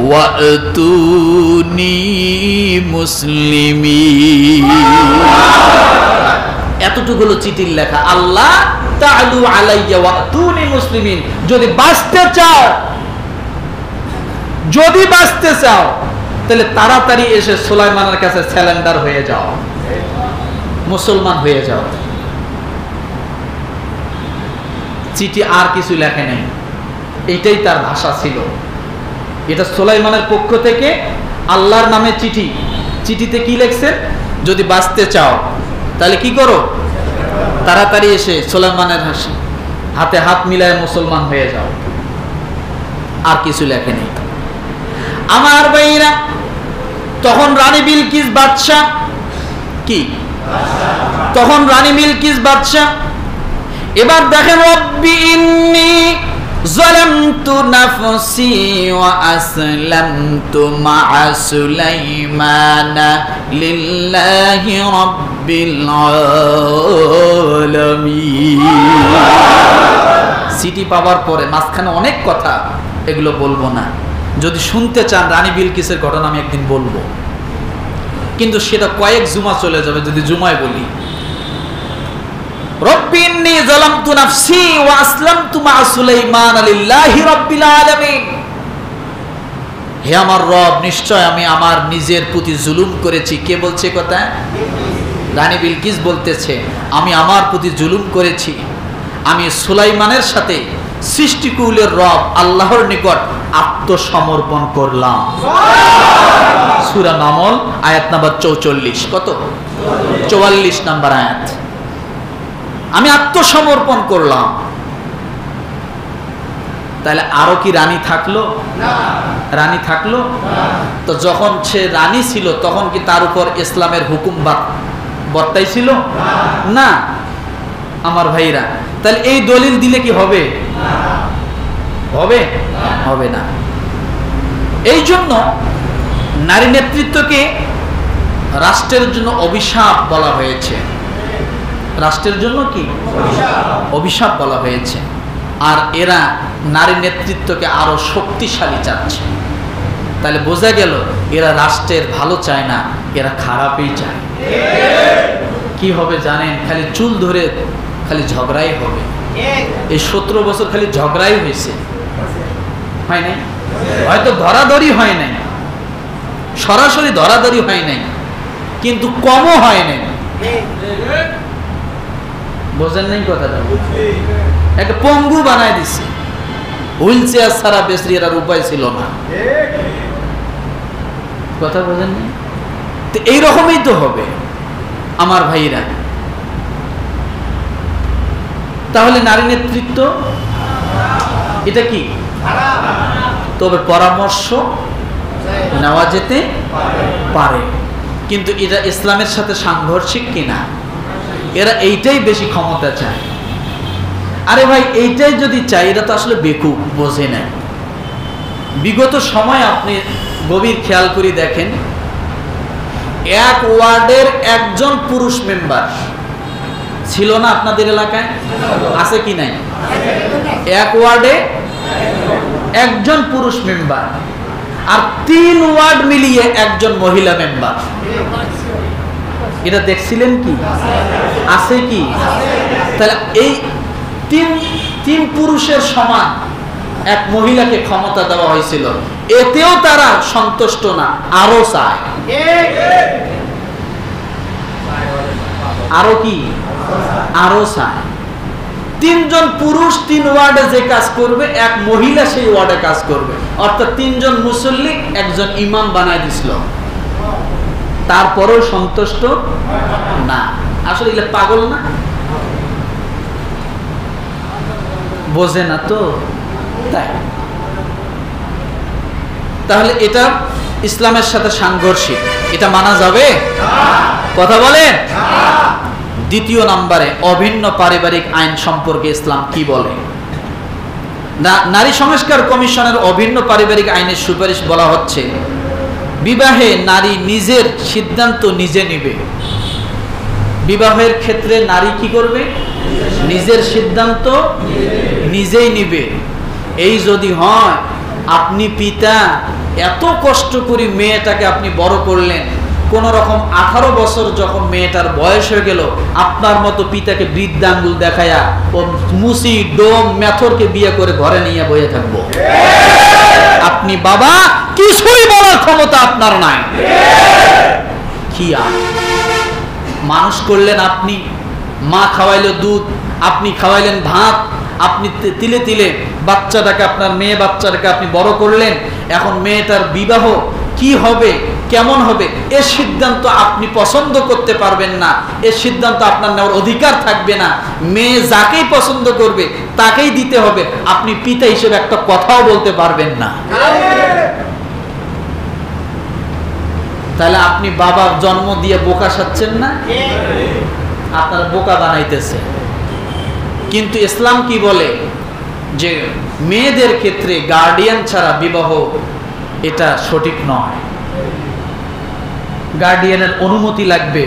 ওয়াতুনি মুসলিমিন। এতটুকু হলো চিঠির লেখা, আল্লাহ তাআলু আলাইয়া ওয়াতুনি মুসলিমিন। যদি বাঁচতে চাও তাহলে তাড়াতাড়ি এসে সুলাইমানের কাছে স্যালেন্ডার হয়ে যাও, মুসলমান হয়ে যাও। চিঠি আর কিছু লেখে নাই, এইটাই তার ভাষা ছিল। এটা সুলাইমানের পক্ষ থেকে আল্লাহর নামে চিঠি। চিঠিতে কি লিখছেন? যদি বাঁচতে চাও তাহলে কি করো? তাড়াতাড়ি এসে সুলাইমানের হাতে হাত মিলায় মুসলমান হয়ে যাও। আর কিছু লেখে নেই। আমার ভাইরা, তখন রানী বিলকিস বাদশা কি? তখন রানী বিলকিস বাদশা এবার দেখেন, রব্বি ইন্নী যালামতু নাফসি ওয়া আসলামতু মা'a সুলাইমানা লিল্লাহি রাব্বিল আলামিন। চিঠি পাওয়ার পরে মাঝখানে অনেক কথা, এগুলো বলবো না। যদি শুনতে চান রানী বিলকিসের ঘটনা আমি একদিন বলবো, কিন্তু সেটা কয়েক জুমা চলে যাবে যদি জুমায় বলি। রব্বি ইন্নী যালামতু নাফসি ওয়া আসলামতু মা'a সুলাইমান লিল্লাহি রাব্বিল আলামিন। হে আমার রব, নিশ্চয় আমি আমার নিজের প্রতি জুলুম করেছি। কে বলছে কথা? রানী বিলকিস বলতেছে, আমি আমার প্রতি জুলুম করেছি। আমি সুলাইমানের সাথে সৃষ্টিকুলের রব আল্লাহর নিকট আত্মসমর্পণ করলাম। সূরা নামল আয়াত নাম্বার 44। কত? 44 নাম্বার আয়াত। আমি আত্মসমর্পণ করলাম। তাহলে আরো কি রানী থাকলো? রানী থাকলো? তো যখন সে রানী ছিল তখন কি তার উপর ইসলামের হুকুম বর্তাইছিল? না। আমার ভাইরা, তাহলে এই দলিল দিলে কি হবে? হবে? হবে না। এই জন্য নারী নেতৃত্বকে রাষ্ট্রের জন্য অভিশাপ বলা হয়েছে। রাষ্ট্রের জন্য কি অভিশাপ বলা হয়েছে। আর এরা নারী নেতৃত্বকে আরো শক্তিশালী চাচ্ছে। তাহলে বোঝা গেল এরা রাষ্ট্রের ভালো চায় না, এরা খারাপই চায়। কি হবে জানেন? খালি চুল ধরে খালি ঝগড়াই হবে। এই 17 বছর খালি ঝগড়াই হয়েছে, হয় নাই? হয়তো ধরাধরি হয় নাই, সরাসরি ধরাধরি হয় নাই, কিন্তু কমও হয় নাই। বোঝেন নাই কথাটা? একটা পঙ্গু বানায় দিছে, হুইল চেয়ার ছাড়া বেশি আর উপায় ছিল না। কথা বোঝেন নাই? তো এইরকমই তো হবে আমার ভাইরা। তাহলে নারী নেতৃত্ব এটা কি? তবে পরামর্শ নেওয়া যেতে পারে, কিন্তু এটা ইসলামের সাথে সাংঘর্ষিক কিনা? এরা এইটাই বেশি ক্ষমতা চায়। আরে ভাই, এইটাই যদি চাই, এরা তো আসলে বেকুব, বোঝে না। বিগত সময় আপনি গভীর খেয়াল করে দেখেন, এক ওয়ার্ডের একজন পুরুষ মেম্বার ছিল না আপনাদের এলাকায়? আছে কি নাই? এক ওয়ার্ডে একজন পুরুষ মেম্বার, আর 3 ওয়ার্ড মিলিয়ে একজন মহিলা মেম্বার। এটা দেখছিলেন কি? আছে কি? তাহলে এই তিন পুরুষের সমান এক মহিলাকে ক্ষমতা দেওয়া হয়েছিল, এতেও তারা সন্তুষ্ট না, আরো চায়। আরো কি? আরো চায়। 3 জন পুরুষ 3 ওয়ার্ডে যে কাজ করবে, এক মহিলা সেই ওয়ার্ডে কাজ করবে। অর্থাৎ 3 জন মুসল্লি একজন ইমাম বানায় দিছিল, তারপরেও সন্তুষ্ট না। আসলে এগুলো পাগল না? বোঝে না তো। তাই। তাহলে এটা ইসলামের সাথে সাংঘর্ষিক, এটা মানা যাবে? কথা বলেন। দ্বিতীয় নম্বরে অভিন্ন পারিবারিক আইন সম্পর্কে ইসলাম কি বলে? নারী সংস্কার কমিশনের অভিন্ন পারিবারিক আইনের সুপারিশ বলা হচ্ছে, বিবাহে নারী নিজের সিদ্ধান্ত নিজে নিবে। বিবাহের ক্ষেত্রে নারী কি করবে? নিজের সিদ্ধান্ত নিজেই নিবে। এই যদি হয়, আপনি পিতা এত কষ্ট করে মেয়েটাকে আপনি বড় করলেন, কোন রকম 18 বছর যখন মেয়েটার বয়স হয়ে গেল, আপনার মতো পিতাকে বৃদ্ধাঙ্গুল দেখায়া ও মুসি ডোম মেথরকে বিয়ে করে ঘরে নিয়ে বয়ে থাকবো? আপনি বাবা, কিছুই বলার ক্ষমতা আপনার নাই। কি মানুষ করলেন আপনি, মা খাওয়াইলো দুধ, আপনি খাওয়াইলেন ভাত, আপনি তিলে তিলে বাচ্চাটাকে, আপনার মেয়ে বাচ্চাটাকে আপনি বড় করলেন। এখন মেয়েটার বিবাহ কি হবে, কেমন হবে, এর সিদ্ধান্ত আপনি পছন্দ করতে পারবেন না, এর সিদ্ধান্ত আপনার নেওয়ার অধিকার থাকবে না। মেয়ে যাকেই পছন্দ করবে তাকেই দিতে হবে, আপনি পিতা হিসেবে একটা কথাও বলতে পারবেন না। তাহলে আপনি বাবার জন্ম দিয়ে বোকা সাচ্ছেন না, আপনার বোকা বানাইতেছে। কিন্তু ইসলাম কি বলে? যে মেয়েদের ক্ষেত্রে গার্ডিয়ান ছাড়া বিবাহ এটা সঠিক নয়, গার্ডিয়ানের অনুমতি লাগবে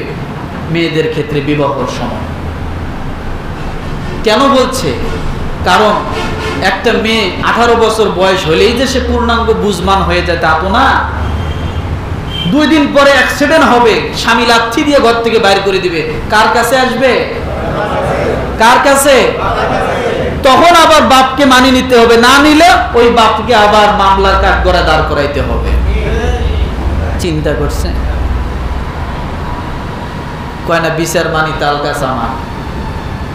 মেয়েদের ক্ষেত্রে বিবাহের সময়। কেন বলছে? কারণ একটা মেয়ে 18 বছর বয়স হলেই যে সে পূর্ণাঙ্গ বুঝমান হয়ে যায় তা তো না। 2 দিন পরে অ্যাক্সিডেন্ট হবে, স্বামী লাথি দিয়ে ঘর থেকে বাইর করে দিবে, কার কাছে আসবে? কার কাছে? তখন আবার বাপকে মানি নিতে হবে, না নিলে ওই বাপকে আবার মামলার কাঠগড়ায় দাঁড় করাইতে হবে। চিন্তা করছে? কয় না বিচার মানি তাল গাছ আমার।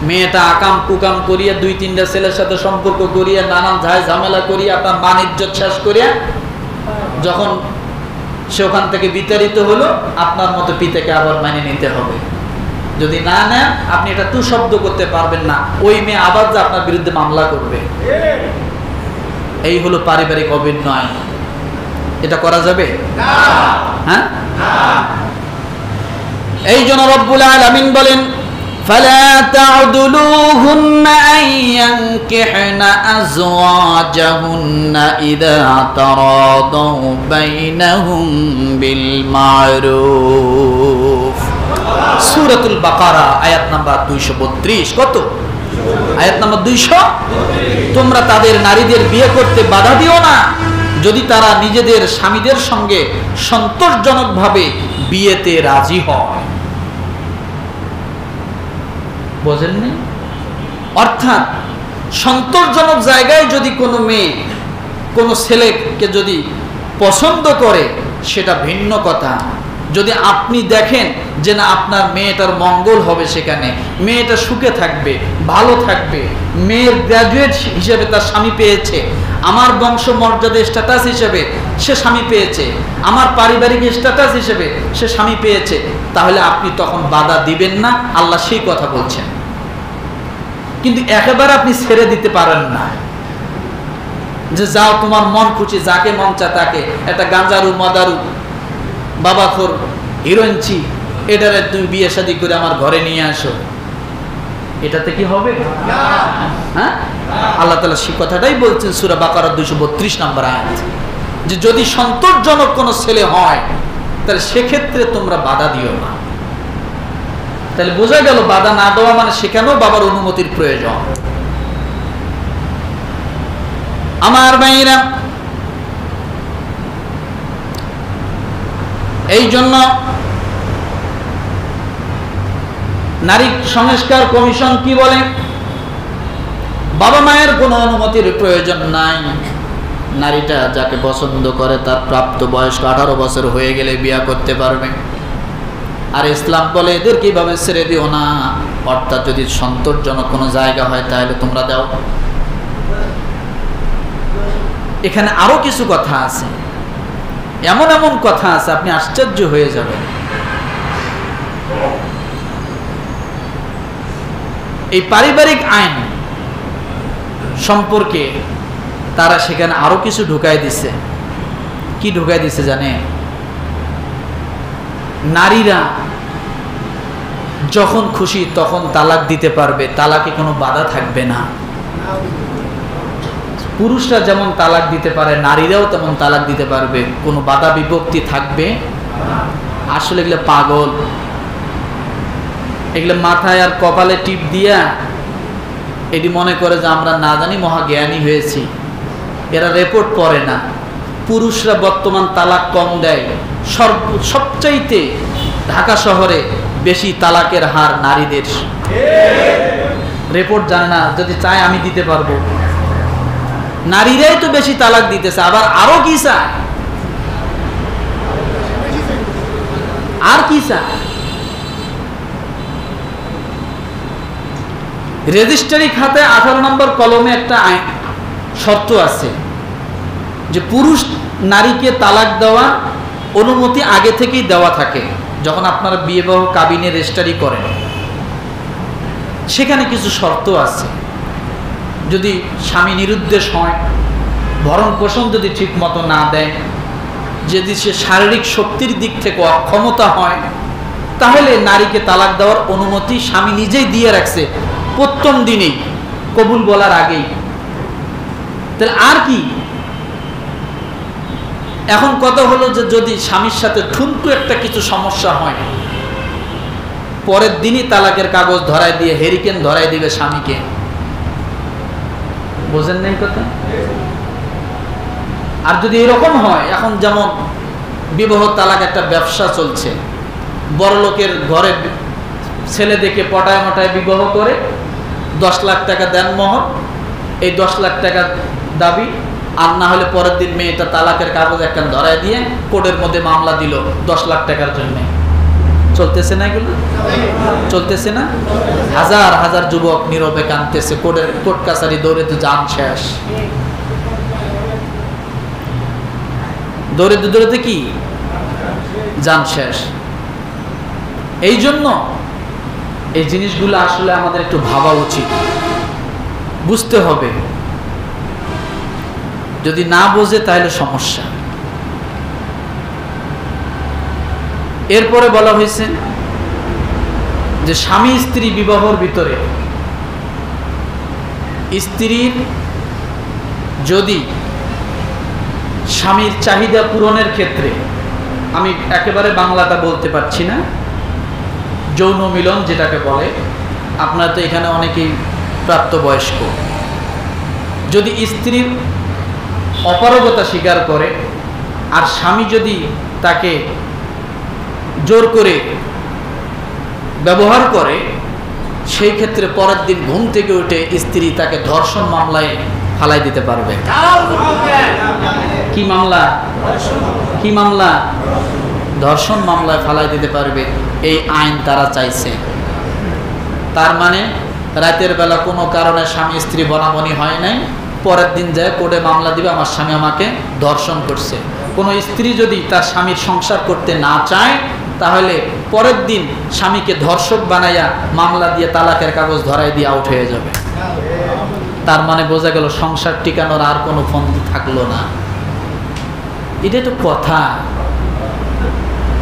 মেয়েটা আকাম কুকাম করিয়া 2-3টা ছেলের সাথে সম্পর্ক করিয়া নানান ঝামেলা করিয়া আপনার মান ইজ্জত শেষ করিয়া যখন সে ওখান থেকে বিতাড়িত হলো, আপনার মতো পিতাকে আবার মানি নিতে হবে। যদি না নেন, আপনি এটা তু শব্দ করতে পারবেন না, ওই মেয়ে আবার যে আপনার বিরুদ্ধে মামলা করবে। এই হলো পারিবারিক অভিন্ন আইন। এটা করা যাবে? হ্যাঁ, এই জন্য রব্বুল আলামিন বলেন, فلا تعذلوهن أن ينكحن أزواجهن إذا تراضوا بينهم بالمعروف। সূরাতুল বাকারা আয়াত নাম্বার 232। কত? আয়াত নাম্বার 200। তোমরা তাদের নারীদের বিয়ে করতে বাধা দিও না যদি তারা নিজেদের স্বামীদের সঙ্গে সন্তোষজনকভাবে বিয়েতে রাজি হয়। বোঝেননি? অর্থাৎ সন্তোষজনক জায়গায় যদি কোনো মেয়ে কোনো ছেলেকে যদি পছন্দ করে সেটা ভিন্ন কথা। যদি আপনি দেখেন যে না আপনার মেয়েটার মঙ্গল হবে, সেখানে মেয়েটা সুখে থাকবে, ভালো থাকবে, মেয়ের গ্র্যাজুয়েট হিসেবে তার স্বামী পেয়েছে, আমার বংশ মর্যাদা স্ট্যাটাস হিসেবে সে স্বামী পেয়েছে, আমার পারিবারিক স্ট্যাটাস হিসেবে সে স্বামী পেয়েছে, তাহলে আপনি তখন বাধা দিবেন না। আল্লাহ সেই কথা বলছেন। কিন্তু একেবারে আপনি ছেড়ে দিতে পারেন না যে যাও তোমার মন খুশি, যাকে মন চায় তাকে, একটা গাঞ্জারু মদারু বাবাখোর হিরোইনচি এটারে তুমি বিয়ে শাদী করে আমার ঘরে নিয়ে আসো, এটাতে কি হবে? হ্যাঁ, আল্লাহ তাআলা সেই কথাটাই বলছেন সূরা বাকারা 232 নম্বর আয়াত, যে যদি সন্তোষজনক কোনো ছেলে হয় তাহলে সেক্ষেত্রে তোমরা বাধা দিও না। তাহলে বোঝা গেল বাধা না দেওয়া মানে সেখানেও বাবার অনুমতির প্রয়োজন। আমার ভাইরা, এই জন্য নারী সংস্কার কমিশন কি বলে? বাবা মায়ের কোনো অনুমতির প্রয়োজন নাই, নারীটা যাকে পছন্দ করে তার প্রাপ্ত বয়স 18 বছর হয়ে গেলে বিয়ে করতে পারবে। আর ইসলাম বলে এদের কিভাবে ছেড়ে দিও না, অর্থাৎ যদি সন্তোষজনক কোনো জায়গা হয় তাহলে তোমরা দাও। এখানে আরো কিছু কথা আছে, এমন এমন কথা আছে আপনি আশ্চর্য হয়ে যাবেন। এই পারিবারিক আইন সম্পর্কে তারা সেখানে আরো কিছু ঢুকাই দিছে। কি ঢুকাই দিছে জানে? নারীরা যখন খুশি তখন তালাক দিতে পারবে, তালাকে কোনো বাধা থাকবে না। পুরুষরা যেমন তালাক দিতে পারে, নারীরাও তেমন তালাক দিতে পারবে, কোনো বাধা বিভক্তি থাকবে। আসলে এগুলো পাগল, এগুলো মাথায় আর কপালে টিপ দিয়া এটি মনে করে যে আমরা না জানি মহা জ্ঞানী হয়েছি। এরা রিপোর্ট পড়ে না। পুরুষরা বর্তমান তালাক কম দেয়, সবচাইতে ঢাকা শহরে বেশি তালাকের হার নারীদের। রিপোর্ট জানে না, যদি চায় আমি দিতে পারবো। নারীরাই তো বেশি তালাক দিতেছে, আবার আরো কি চায়, আর কি চায়? রেজিস্ট্রারি খাতে 18 নম্বর কলমে একটা শর্ত আছে যে পুরুষ নারীকে তালাক দেওয়ার অনুমতি আগে থেকেই দেওয়া থাকে। যখন আপনারা বিবাহ কাবিনে রেজিস্ট্রারি করেন, সেখানে কিছু শর্ত আছে। যদি স্বামী নিরুদ্দেশ হয়, ভরণ পোষণ যদি ঠিক মতো না দেয়, যদি সে শারীরিক শক্তির দিক থেকে অক্ষমতা হয়, তাহলে নারীকে তালাক দেওয়ার অনুমতি স্বামী নিজেই দিয়ে রাখছে প্রথম দিনেই, কবুল বলার আগেই। তাহলে আর কি? এখন কথা হলো যে যদি স্বামীর সাথে ঠুনকু একটা কিছু সমস্যা হয়, পরের দিনই তালাকের কাগজ ধরায় দিয়ে হেরিকেন ধরায় দিবে স্বামীকে। বোঝেন নাই কথা? আর যদি এরকম হয়, এখন যেমন বিবাহ তালাক একটা ব্যবসা চলছে, বড় লোকের ঘরে ছেলে দেখে পটায় মটায় বিবাহ করে, 10 লাখ টাকা দেন মোহর, এই 10 লাখ টাকা দাবি, আর না হলে পরের দিন মেয়েটা তালাকের কাগজ একটা ধরায় দিয়ে কোর্টের মধ্যে মামলা দিল 10 লাখ টাকার জন্য। চলতেছে না এগুলো? চলতেছে না? হাজার হাজার যুবক নীরবে কাঁদতেছে, কোর্ট কাছারি দৌড়ে তো জান শেষ। দৌড়েতে দৌড়েতে কি জান শেষ। এই জন্য এই জিনিসগুলো আসলে আমাদের একটু ভাবা উচিত, বুঝতে হবে। যদি না বোঝে তাহলে সমস্যা। এরপরে বলা হয়েছে যে স্বামী স্ত্রী বিবাহর ভিতরে স্ত্রীর যদি স্বামীর চাহিদা পূরণের ক্ষেত্রে, আমি একেবারে বাংলাটা বলতে পারছি না, যৌন মিলন যেটাকে বলে, আপনারা তো এখানে অনেকেই প্রাপ্তবয়স্ক, যদি স্ত্রীর অপারগতা স্বীকার করে আর স্বামী যদি তাকে জোর করে ব্যবহার করে, সেই ক্ষেত্রে পরের দিন ঘুম থেকে উঠে স্ত্রী তাকে ধর্ষণ মামলায় ফালাই দিতে পারবে। কি মামলা? কি মামলা? ধর্ষণ মামলায় ফালাই দিতে পারবে। এই আইন তারা চাইছে। তার মানে রাতের বেলা কোনো কারণে স্বামী স্ত্রী বনাবনি হয় নাই, পরের দিন যায় কোর্টে মামলা দিবে, আমার স্বামী আমাকে ধর্ষণ করছে। কোনো স্ত্রী যদি তার স্বামীর সংসার করতে না চায়, তাহলে পরের দিন স্বামীকে ধর্ষক বানাইয়া মামলা দিয়ে তালাকের কাগজ ধরাই দিয়ে আউট হয়ে যাবে। তার মানে বোঝা গেল সংসার টিকানোর আর কোনো পন্থা থাকলো না। এটা তো কথা।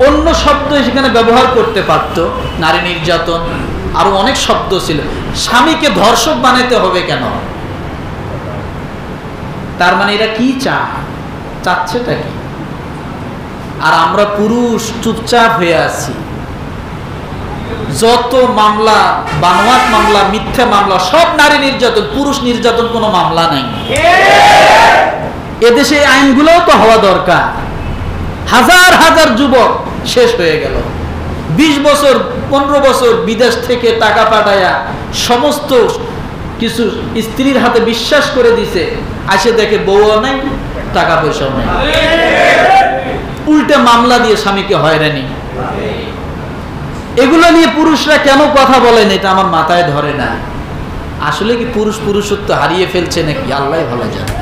অন্য শব্দ সেখানে ব্যবহার করতে পারত, নারী নির্যাতন, আরো অনেক শব্দ ছিল। স্বামীকে ধর্ষক বানাইতে হবে কেন? তার মানে এরা কি চাচ্ছেটা কি? আর আমরা পুরুষ চুপচাপ হয়ে আছি। যত মামলা, বানোয়াট মামলা, মিথ্যা মামলা, সব নারী নির্যাতন, পুরুষ নির্যাতন কোনো মামলা নাই। এদেশে আইনগুলোও তো হওয়া দরকার। হাজার হাজার যুবক শেষ হয়ে গেল। 20 বছর 15 বছর বিদেশ থেকে টাকা পাঠায়া সমস্ত কিছু স্ত্রীর হাতে বিশ্বাস করে দিছে, আসে দেখে বউও নাই, টাকা পয়সাও নাই, উল্টে মামলা দিয়ে স্বামীকে হয়রানি। এগুলো নিয়ে পুরুষরা কেন কথা বলেন এটা আমার মাথায় ধরে না। আসলে কি পুরুষত্ব হারিয়ে ফেলছে নাকি আল্লাহ ভালো জানে।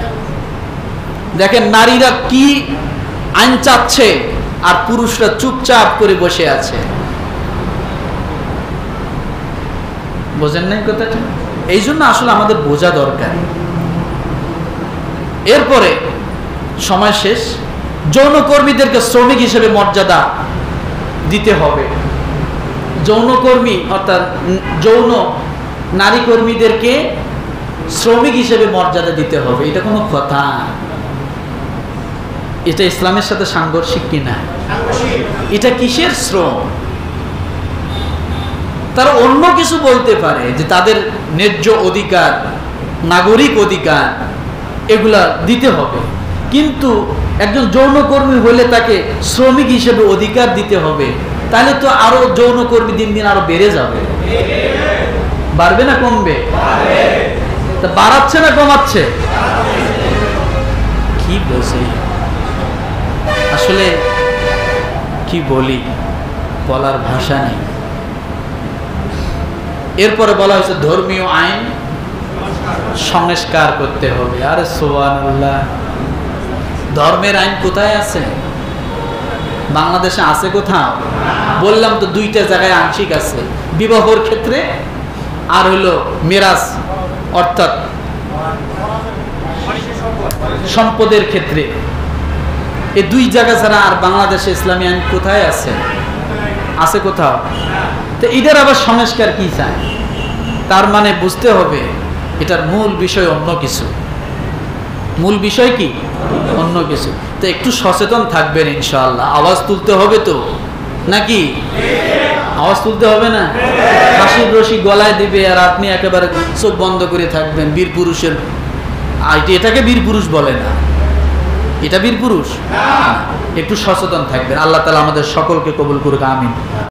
দেখেন নারীরা কি আইন চাচ্ছে আর পুরুষরা চুপচাপ করে বসে আছে। বোঝেন নাই কথাটা? এই জন্য আসলে আমাদের বোঝা দরকার। এরপরে সময় শেষ, যৌনকর্মীদেরকে শ্রমিক হিসেবে মর্যাদা দিতে হবে। যৌনকর্মী অর্থাৎ যৌন নারী কর্মীদেরকে শ্রমিক হিসেবে মর্যাদা দিতে হবে, এটা কোনো কথা? এটা ইসলামের সাথে সাংঘর্ষিক কিনা? এটা কিসের শ্রম? তারা অন্য কিছু বলতে পারে যে তাদের ন্যায্য অধিকার, নাগরিক অধিকার এগুলা দিতে হবে, কিন্তু একজন যৌনকর্মী হলে তাকে শ্রমিক হিসেবে অধিকার দিতে হবে, তাহলে তো আরো যৌনকর্মী দিন দিন আরো বেড়ে যাবে। বাড়বে না কমবে? তা বাড়াচ্ছে না কমাচ্ছে? কি বলছি আসলে, কি বলি, বলার ভাষা নেই। এরপরে বলা হয়েছে ধর্মীয় আইন সংস্কার করতে হবে। আরে সুবহানাল্লাহ, ধর্মের আইন কোথায় আছে? বাংলাদেশে আছে কোথাও? বললাম তো দুইটা জায়গায় আংশিক আছে, বিবাহর ক্ষেত্রে আর হলো মিরাস অর্থাৎ সম্পদের ক্ষেত্রে। এই দুই জায়গা ছাড়া আর বাংলাদেশে ইসলামী আইন কোথায় আছে? আছে কোথাও? তো এদের আবার সংস্কার কি চায়? তার মানে বুঝতে হবে এটার মূল বিষয় অন্য কিছু। মূল বিষয় কি? অন্য কিছু। তো একটু সচেতন থাকবেন ইনশাআল্লাহ। আওয়াজ তুলতে হবে তো নাকি? আওয়াজ তুলতে হবে না? হাসির রশি গলায় দিবে আর আপনি একেবারে চোখ বন্ধ করে থাকবেন। বীর পুরুষের এটাকে বীর পুরুষ বলে না, এটা বীর পুরুষ। একটু সচেতন থাকবেন। আল্লাহ তাআলা আমাদের সকলকে কবুল করুক, আমিন।